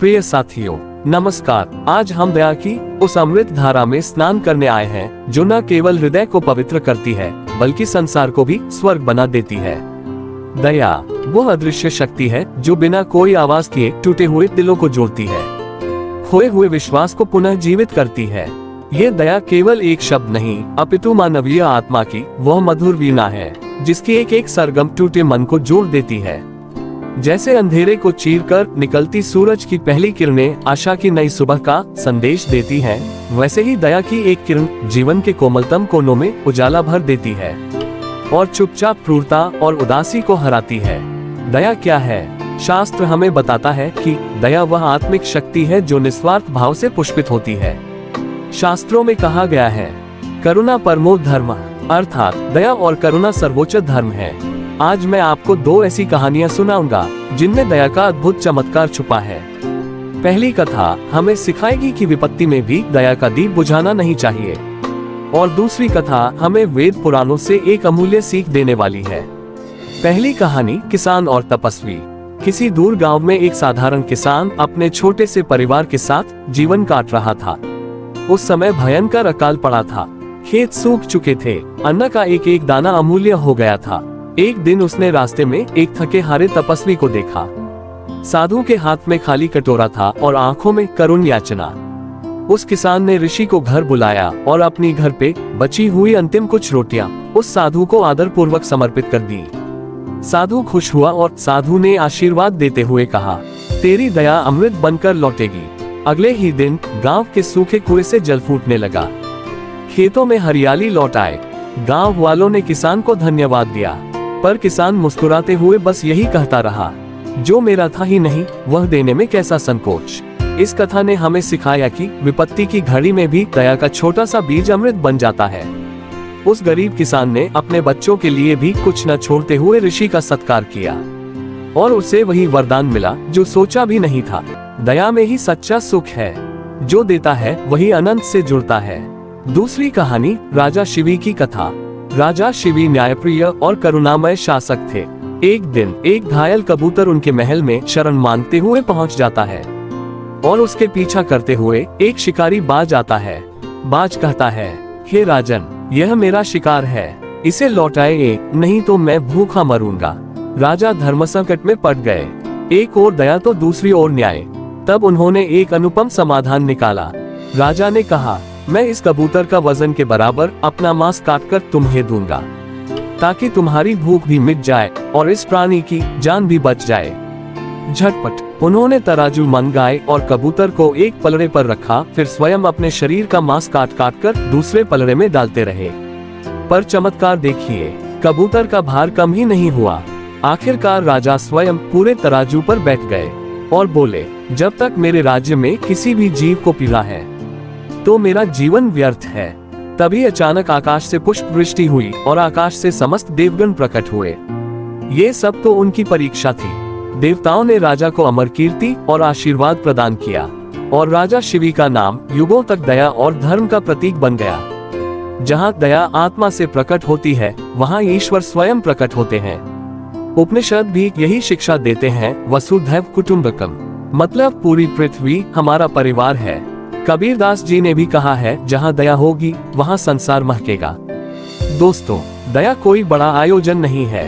प्रिय साथियों, नमस्कार। आज हम दया की उस अमृत धारा में स्नान करने आए हैं जो न केवल हृदय को पवित्र करती है बल्कि संसार को भी स्वर्ग बना देती है। दया वह अदृश्य शक्ति है जो बिना कोई आवाज किए टूटे हुए दिलों को जोड़ती है, खोए हुए विश्वास को पुनः जीवित करती है। ये दया केवल एक शब्द नहीं अपितु मानवीय आत्मा की वह मधुर वीणा है जिसकी एक एक सरगम टूटे मन को जोड़ देती है। जैसे अंधेरे को चीरकर निकलती सूरज की पहली किरणें आशा की नई सुबह का संदेश देती हैं, वैसे ही दया की एक किरण जीवन के कोमलतम कोनों में उजाला भर देती है और चुपचाप क्रूरता और उदासी को हराती है। दया क्या है? शास्त्र हमें बताता है कि दया वह आत्मिक शक्ति है जो निस्वार्थ भाव से पुष्पित होती है। शास्त्रों में कहा गया है, करुणा परमो धर्म, अर्थात दया और करुणा सर्वोच्च धर्म है। आज मैं आपको दो ऐसी कहानियां सुनाऊंगा जिनमें दया का अद्भुत चमत्कार छुपा है। पहली कथा हमें सिखाएगी कि विपत्ति में भी दया का दीप बुझाना नहीं चाहिए, और दूसरी कथा हमें वेद पुराणों से एक अमूल्य सीख देने वाली है। पहली कहानी, किसान और तपस्वी। किसी दूर गांव में एक साधारण किसान अपने छोटे से परिवार के साथ जीवन काट रहा था। उस समय भयंकर अकाल पड़ा था, खेत सूख चुके थे, अन्न का एक एक दाना अमूल्य हो गया था। एक दिन उसने रास्ते में एक थके हारे तपस्वी को देखा। साधु के हाथ में खाली कटोरा था और आंखों में करुण याचना। उस किसान ने ऋषि को घर बुलाया और अपनी घर पे बची हुई अंतिम कुछ रोटियां उस साधु को आदर पूर्वक समर्पित कर दी। साधु खुश हुआ और साधु ने आशीर्वाद देते हुए कहा, तेरी दया अमृत बनकर लौटेगी। अगले ही दिन गांव के सूखे कुएं से जल फूटने लगा, खेतों में हरियाली लौट आए। गांव वालों ने किसान को धन्यवाद दिया, पर किसान मुस्कुराते हुए बस यही कहता रहा, जो मेरा था ही नहीं वह देने में कैसा संकोच। इस कथा ने हमें सिखाया कि विपत्ति की घड़ी में भी दया का छोटा सा बीज अमृत बन जाता है। उस गरीब किसान ने अपने बच्चों के लिए भी कुछ न छोड़ते हुए ऋषि का सत्कार किया और उसे वही वरदान मिला जो सोचा भी नहीं था। दया में ही सच्चा सुख है, जो देता है वही अनंत से जुड़ता है। दूसरी कहानी, राजा शिवी की कथा। राजा शिवी न्यायप्रिय और करुणामय शासक थे। एक दिन एक घायल कबूतर उनके महल में शरण मांगते हुए पहुंच जाता है और उसके पीछा करते हुए एक शिकारी बाज आता है। बाज कहता है, हे राजन, यह मेरा शिकार है, इसे लौटाए नहीं तो मैं भूखा मरूंगा। राजा धर्म संकट में पड़ गए, एक ओर दया तो दूसरी ओर न्याय। तब उन्होंने एक अनुपम समाधान निकाला। राजा ने कहा, मैं इस कबूतर का वजन के बराबर अपना मांस काटकर तुम्हें दूंगा, ताकि तुम्हारी भूख भी मिट जाए और इस प्राणी की जान भी बच जाए। झटपट उन्होंने तराजू मंगाए और कबूतर को एक पलड़े पर रखा, फिर स्वयं अपने शरीर का मांस काट काट कर दूसरे पलड़े में डालते रहे। पर चमत्कार देखिए, कबूतर का भार कम ही नहीं हुआ। आखिरकार राजा स्वयं पूरे तराजू पर बैठ गए और बोले, जब तक मेरे राज्य में किसी भी जीव को पीड़ा है तो मेरा जीवन व्यर्थ है। तभी अचानक आकाश से पुष्प वृष्टि हुई और आकाश से समस्त देवगण प्रकट हुए। ये सब तो उनकी परीक्षा थी। देवताओं ने राजा को अमर कीर्ति और आशीर्वाद प्रदान किया और राजा शिवी का नाम युगों तक दया और धर्म का प्रतीक बन गया। जहाँ दया आत्मा से प्रकट होती है वहाँ ईश्वर स्वयं प्रकट होते हैं। उपनिषद भी यही शिक्षा देते हैं, वसुधैव कुटुंबकम, मतलब पूरी पृथ्वी हमारा परिवार है। कबीरदास जी ने भी कहा है, जहाँ दया होगी वहाँ संसार महकेगा। दोस्तों, दया कोई बड़ा आयोजन नहीं है,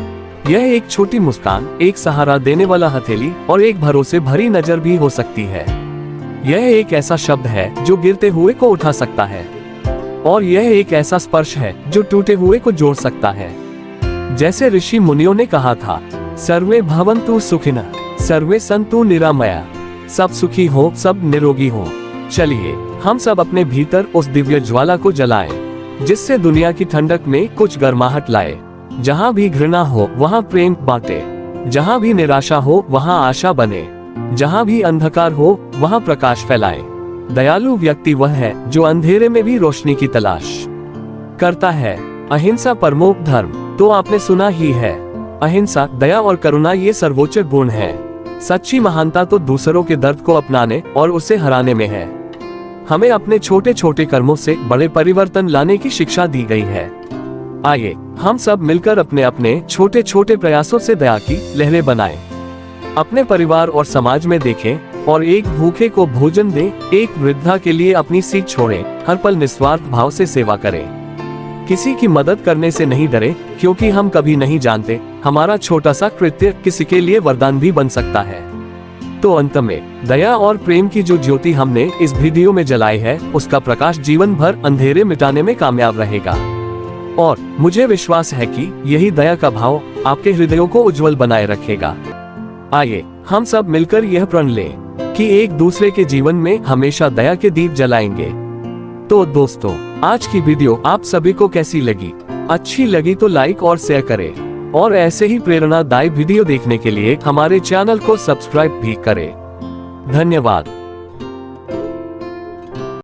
यह एक छोटी मुस्कान, एक सहारा देने वाला हथेली और एक भरोसे भरी नजर भी हो सकती है। यह एक ऐसा शब्द है जो गिरते हुए को उठा सकता है, और यह एक ऐसा स्पर्श है जो टूटे हुए को जोड़ सकता है। जैसे ऋषि मुनियों ने कहा था, सर्वे भवन्तु सुखिनः, सर्वे सन्तु निरामया, सब सुखी हो, सब निरोगी हो। चलिए हम सब अपने भीतर उस दिव्य ज्वाला को जलाएं, जिससे दुनिया की ठंडक में कुछ गर्माहट लाए। जहाँ भी घृणा हो वहाँ प्रेम बांटे, जहाँ भी निराशा हो वहाँ आशा बने, जहाँ भी अंधकार हो वहाँ प्रकाश फैलाए। दयालु व्यक्ति वह है जो अंधेरे में भी रोशनी की तलाश करता है। अहिंसा परमो धर्म तो आपने सुना ही है। अहिंसा, दया और करुणा ये सर्वोच्च गुण है। सच्ची महानता तो दूसरों के दर्द को अपनाने और उसे हराने में है। हमें अपने छोटे छोटे कर्मों से बड़े परिवर्तन लाने की शिक्षा दी गई है। आइए हम सब मिलकर अपने अपने छोटे छोटे प्रयासों से दया की लहरें बनाएं। अपने परिवार और समाज में देखें और एक भूखे को भोजन दें, एक वृद्धा के लिए अपनी सीट छोड़ें, हर पल निस्वार्थ भाव से सेवा करें। किसी की मदद करने से नहीं डरे, क्योंकि हम कभी नहीं जानते हमारा छोटा सा कृत्य किसी के लिए वरदान भी बन सकता है। तो अंत में, दया और प्रेम की जो ज्योति हमने इस वीडियो में जलाई है, उसका प्रकाश जीवन भर अंधेरे मिटाने में कामयाब रहेगा। और मुझे विश्वास है कि यही दया का भाव आपके हृदयों को उज्जवल बनाए रखेगा। आइए हम सब मिलकर यह प्रण लें कि एक दूसरे के जीवन में हमेशा दया के दीप जलाएंगे। तो दोस्तों, आज की वीडियो आप सभी को कैसी लगी? अच्छी लगी तो लाइक और शेयर करें और ऐसे ही प्रेरणादायी वीडियो देखने के लिए हमारे चैनल को सब्सक्राइब भी करें। धन्यवाद।